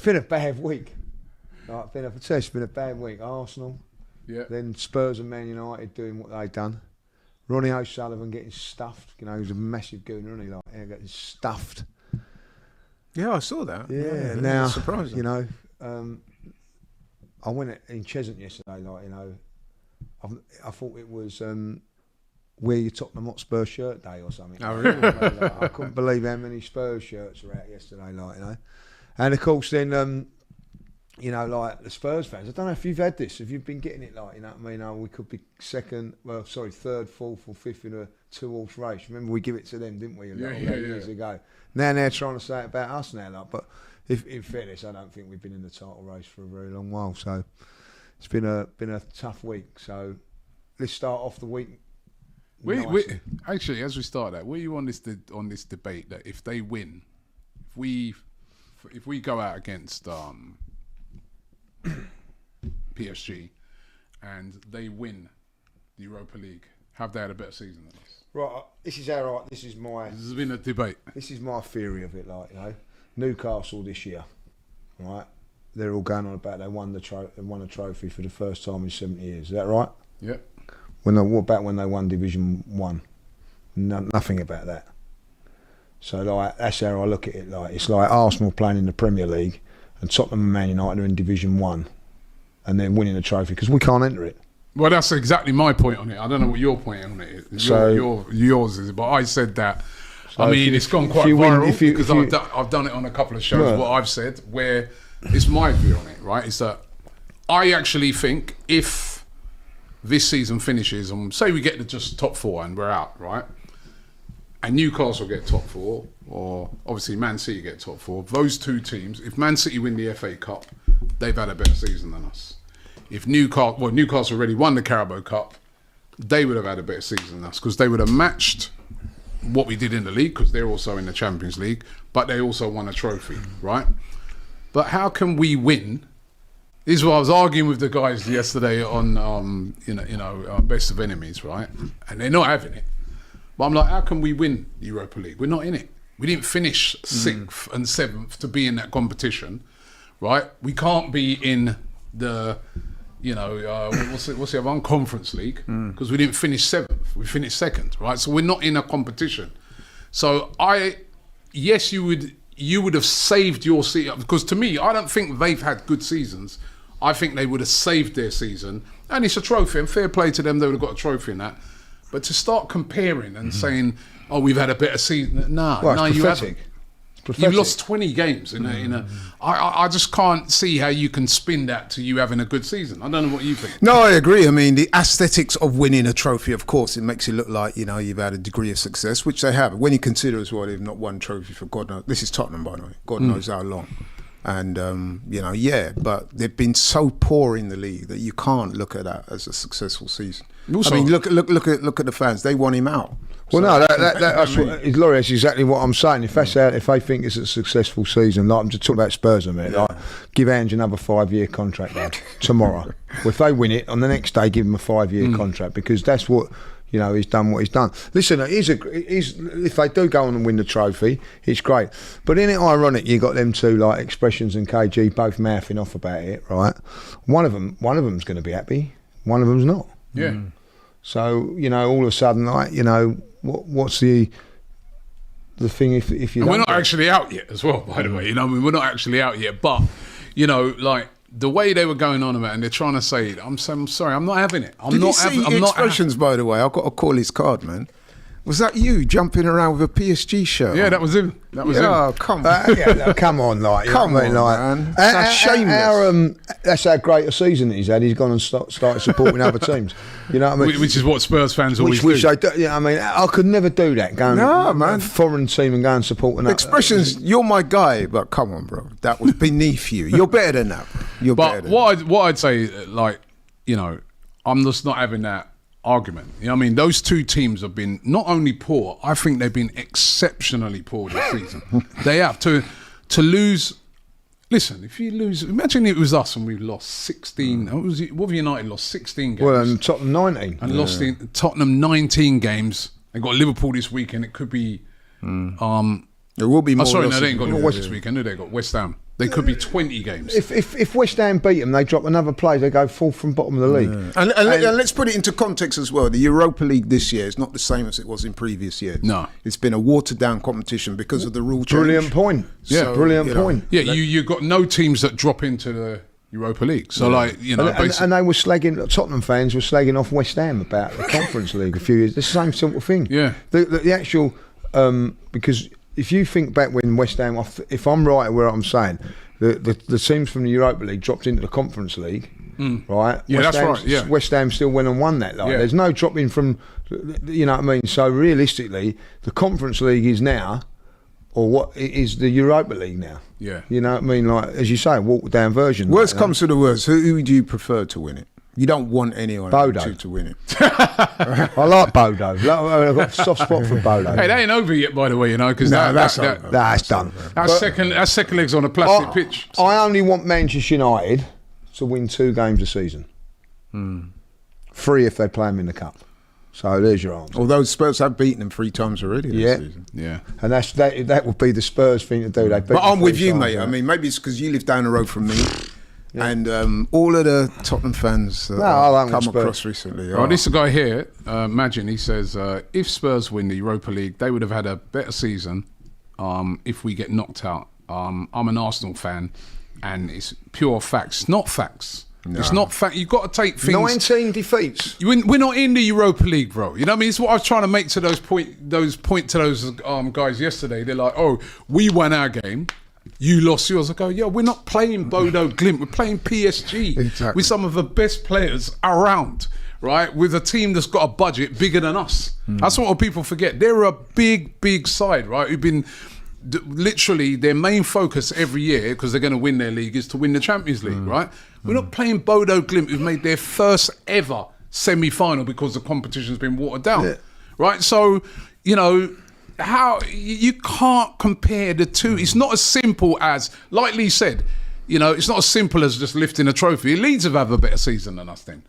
been a bad week. Like, it's been a bad week. Arsenal, then Spurs and Man United doing what they've done. Ronnie O'Sullivan getting stuffed. You know, he was a massive gooner, wasn't he? Like, getting stuffed. Yeah, I saw that. Yeah, now, surprising. You know, I went in Cheshunt yesterday, like, you know, I thought it was wear your Tottenham Hotspur shirt day or something. Oh, really? I couldn't believe how many Spurs shirts were out yesterday, like, you know. And of course then, you know, like the Spurs fans, I don't know if you've had this, if you've been getting it, like, you know what I mean, we could be third, fourth or fifth in a 2-horse race. Remember we give it to them, didn't we, years ago. Now they're trying to say it about us now, like, but if, in fairness, I don't think we've been in the title race for a very long while, so it's been a tough week. So let's start off the week. Actually, as we start that, were you on this debate that if they win, if we go out against PSG and they win the Europa League, have they had a better season than us? Right, this has been a debate. This is my theory of it, like, you know, Newcastle this year, right? They're all going on about they won a trophy for the first time in 70 years. Is that right? Yep. What about when they won Division 1? Nothing about that. So, like, that's how I look at it. Like, it's like Arsenal playing in the Premier League and Tottenham and Man United are in Division 1 and then winning a trophy because we can't enter it. Well, that's exactly my point on it. I don't know what your point on it is. Yours is, but I said that. So I mean, it's gone quite viral because I've done it on a couple of shows. Right. What I've said, where it's my view on it, right, is that I actually think if this season finishes and say we get to just top 4 and we're out, right, and Newcastle get top 4, or obviously Man City get top 4, those two teams, if Man City win the FA Cup, they've had a better season than us. If Newcastle already won the Carabao Cup, they would have had a better season than us because they would have matched what we did in the league because they're also in the Champions League, but they also won a trophy, right? But how can we win? This is what I was arguing with the guys yesterday on, Best of Enemies, right? And they're not having it. But I'm like, how can we win the Europa League? We're not in it. We didn't finish 6th and 7th to be in that competition, right? We can't be in the, what's the other one? Conference League, because we didn't finish 7th. We finished 2nd, right? So we're not in a competition. So you would have saved your season, because to me, I don't think they've had good seasons. I think they would have saved their season, and it's a trophy, and fair play to them, they would have got a trophy in that. But to start comparing and saying, "Oh, we've had a better season," no, you haven't. You've lost 20 games in a. I just can't see how you can spin that to you having a good season. I don't know what you think. No, I agree. I mean, the aesthetics of winning a trophy, of course, it makes it look like, you know, you've had a degree of success, which they have. When you consider as well, they've not won trophy for God knows. This is Tottenham, by the way. God knows how long. And but they've been so poor in the league that you can't look at that as a successful season. Also, I mean, look at the fans. They want him out. Well, no, that's Laurie, that's exactly what I'm saying. If they think it's a successful season, like I'm just talking about Spurs a minute, like give Ange another 5-year contract tomorrow. Well, if they win it, on the next day, give him a 5-year contract, because that's what, you know, he's done what he's done. Listen, if they do go on and win the trophy, it's great. But isn't it ironic? You got them two, like Expressions and KG, both mouthing off about it, right? One of them's going to be happy. One of them's not. Yeah. So, you know, all of a sudden, like, you know, what's the thing if you? And we're not actually out yet, as well. By the way, you know, I mean, we're not actually out yet. But, you know, like the way they were going on about it, and they're trying to say, I'm sorry, I'm not having it. I'm Expressions, by the way, I've got to call his card, man. Was that you jumping around with a PSG shirt? Yeah, that was him. Oh, come on. Come on, like, come on, man. That's shameless. That's how great a season he's had. He's gone and started supporting other teams. You know what I mean? Which is what Spurs fans always do. Yeah, I mean, I could never do that. A foreign team and go and support another. Expressions, you're my guy, but come on, bro. That was beneath you. You're better than that, bro. But what I'd say, like, you know, I'm just not having that argument. You know what I mean? Those two teams have been not only poor, I think they've been exceptionally poor this season. They have to lose. Listen, if you lose, imagine it was us and we lost 16. What have United lost 16 games? Well, and Tottenham 19. And lost in Tottenham 19 games. They've got Liverpool this weekend. It could be. There will be more. Sorry, no, they ain't got Liverpool this weekend. They got West Ham. They could be 20 games. If West Ham beat them, they drop another place, they go fourth from bottom of the league. And let's put it into context as well. The Europa League this year is not the same as it was in previous years. No. It's been a watered-down competition because of the rule change. Brilliant point. Yeah, so, brilliant point. Yeah, you got no teams that drop into the Europa League. So, and they were slagging, Tottenham fans were slagging off West Ham about the Conference League a few years. The same sort of thing. Yeah. The actual, because if you think back when West Ham, if I'm right where I'm saying, the teams from the Europa League dropped into the Conference League, right? Yeah, that's right. Yeah. West Ham still went and won that. There's no dropping from, you know what I mean? So realistically, the Conference League is now, or what is the Europa League now? Yeah. You know what I mean? Like, as you say, walk down version. Worst comes to the worst. Who do you prefer to win it? You don't want anyone to win it. I like Bodo. I've got a soft spot for Bodo. Hey, they ain't over yet, by the way, because that's done. That second leg's on a plastic pitch. I only want Manchester United to win 2 games a season. 3 if they play them in the cup. So there's your answer. Although Spurs have beaten them 3 times already this season. Yeah. And that would be the Spurs thing to do. But I'm with you, mate. I mean, maybe it's because you live down the road from me. Yeah. And all of the Tottenham fans come across recently. Oh, this guy here, Imagine, he says, if Spurs win the Europa League, they would have had a better season if we get knocked out. I'm an Arsenal fan, and it's pure facts, not facts. No. It's not fact. You've got to take things. 19 defeats. We're not in the Europa League, bro. You know what I mean? It's what I was trying to make to those guys yesterday. They're like, oh, we won our game. You lost yours. I go, yeah, we're not playing Bodo Glimt. We're playing PSG with some of the best players around, right? With a team that's got a budget bigger than us. That's what people forget. They're a big, big side, right? Who've been literally their main focus every year, because they're going to win their league, is to win the Champions League, right? We're not playing Bodo Glimt, who've made their first ever semi-final because the competition's been watered down, right? So, how you can't compare the two. It's not as simple as, like Lee said, it's not as simple as just lifting a trophy. Leeds have had a better season than us then,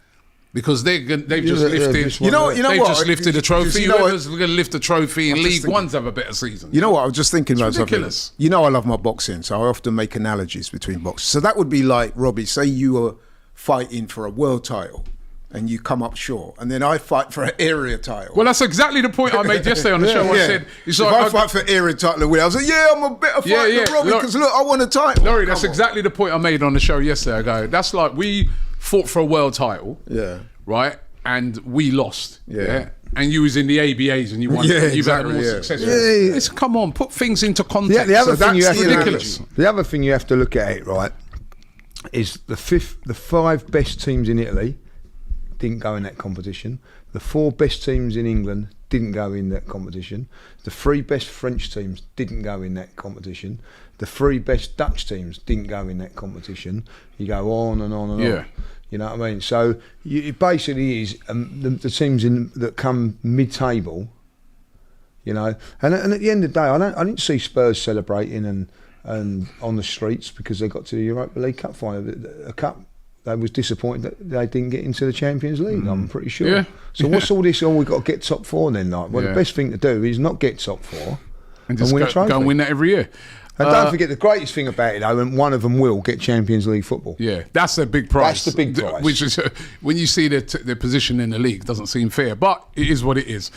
because they've just lifted. They've just lifted a trophy. Whoever's going to lift a trophy in League One's have a better season. You know what? I was just thinking about ridiculous. Something. I love my boxing, so I often make analogies between boxing. So that would be like, Robbie, say you were fighting for a world title, and you come up short, and then I fight for an area title. Well, that's exactly the point I made yesterday on the show. I said, if I fight for area title and win, I was like, I'm a better fighter than Robbie, because look, I won a title. Laurie, that's exactly the point I made on the show yesterday. I go, that's like, we fought for a world title, right, and we lost, and you was in the ABAs and you won. You've had more success. Come on, put things into context. The other thing the other thing you have to look at it, right, is the 5 best teams in Italy didn't go in that competition. The 4 best teams in England didn't go in that competition. The 3 best French teams didn't go in that competition. The 3 best Dutch teams didn't go in that competition. You go on and on and on. You know what I mean? So it basically is the teams that come mid-table. And at the end of the day, I didn't see Spurs celebrating and on the streets because they got to the Europa League Cup final. A cup. They was disappointed that they didn't get into the Champions League, I'm pretty sure. Yeah. So what's all this, we've got to get top 4 then? Like, well, the best thing to do is not get top 4 and just win a trophy. Go and win that every year. And don't forget, the greatest thing about it, though, and one of them will get Champions League football. Yeah, that's a big prize. That's the big prize. Which is, when you see their position in the league, doesn't seem fair, but it is what it is.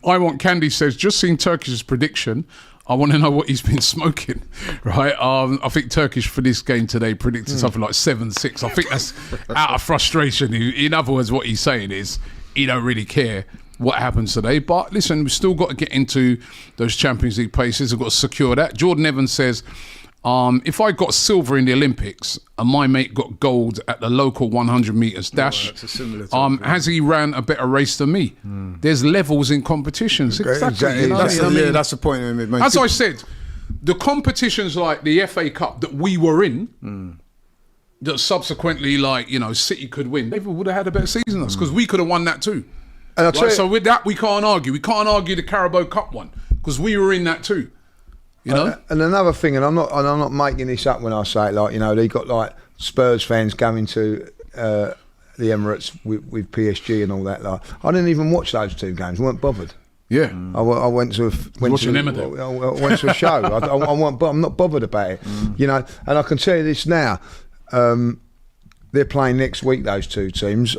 I Want Candy says, just seen Turkish's prediction. I want to know what he's been smoking, right? I think Turkish for this game today predicted something like 7-6. I think that's out of frustration. In other words, what he's saying is he don't really care what happens today. But listen, we've still got to get into those Champions League places. We've got to secure that. Jordan Evans says, if I got silver in the Olympics and my mate got gold at the local 100 metres dash, that's a similar type, has he ran a better race than me? There's levels in competitions. Exactly. That's the point. As I said, the competitions like the FA Cup that we were in, that subsequently, City could win, they would have had a better season than us, because we could have won that too. And so with that, we can't argue. We can't argue the Carabao Cup one, because we were in that too. And another thing, and I'm not making this up when I say it, they got Spurs fans going to the Emirates with PSG and all that. I didn't even watch those 2 games. Weren't bothered. Yeah. I went to a show. But I'm not bothered about it. You know, and I can tell you this now. They're playing next week, those two teams.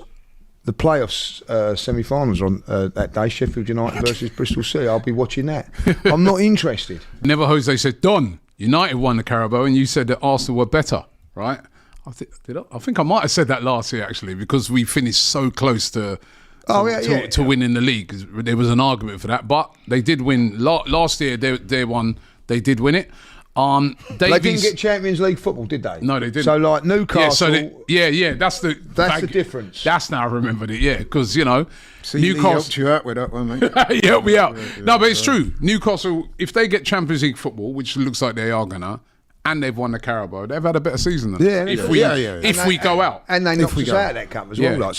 The playoffs semi-finals are on that day, Sheffield United versus Bristol City. I'll be watching that. I'm not interested. Never Jose said, Don, United won the Carabao and you said that Arsenal were better, right? I think I might have said that last year, actually, because we finished so close to winning the league. There was an argument for that, but they did win. Last year, they won. They did win it. They didn't get Champions League football, did they? No, they didn't. So, like Newcastle... That's the difference. That's now I remembered it, yeah. Because, you know, Newcastle... helped you out with that one, mate. He helped me out. No, but it's true. Newcastle, if they get Champions League football, which looks like they are going to, and they've won the Carabao, they've had a better season than us. If we go out. And they knocked us out of that cup as well.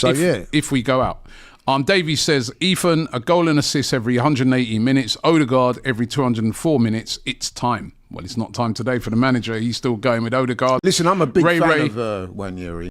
If we go out. Davey says, Ethan, a goal and assist every 180 minutes. Odegaard every 204 minutes. It's time. Well, it's not time today for the manager. He's still going with Odegaard. Listen, I'm a big fan of Wanyeri.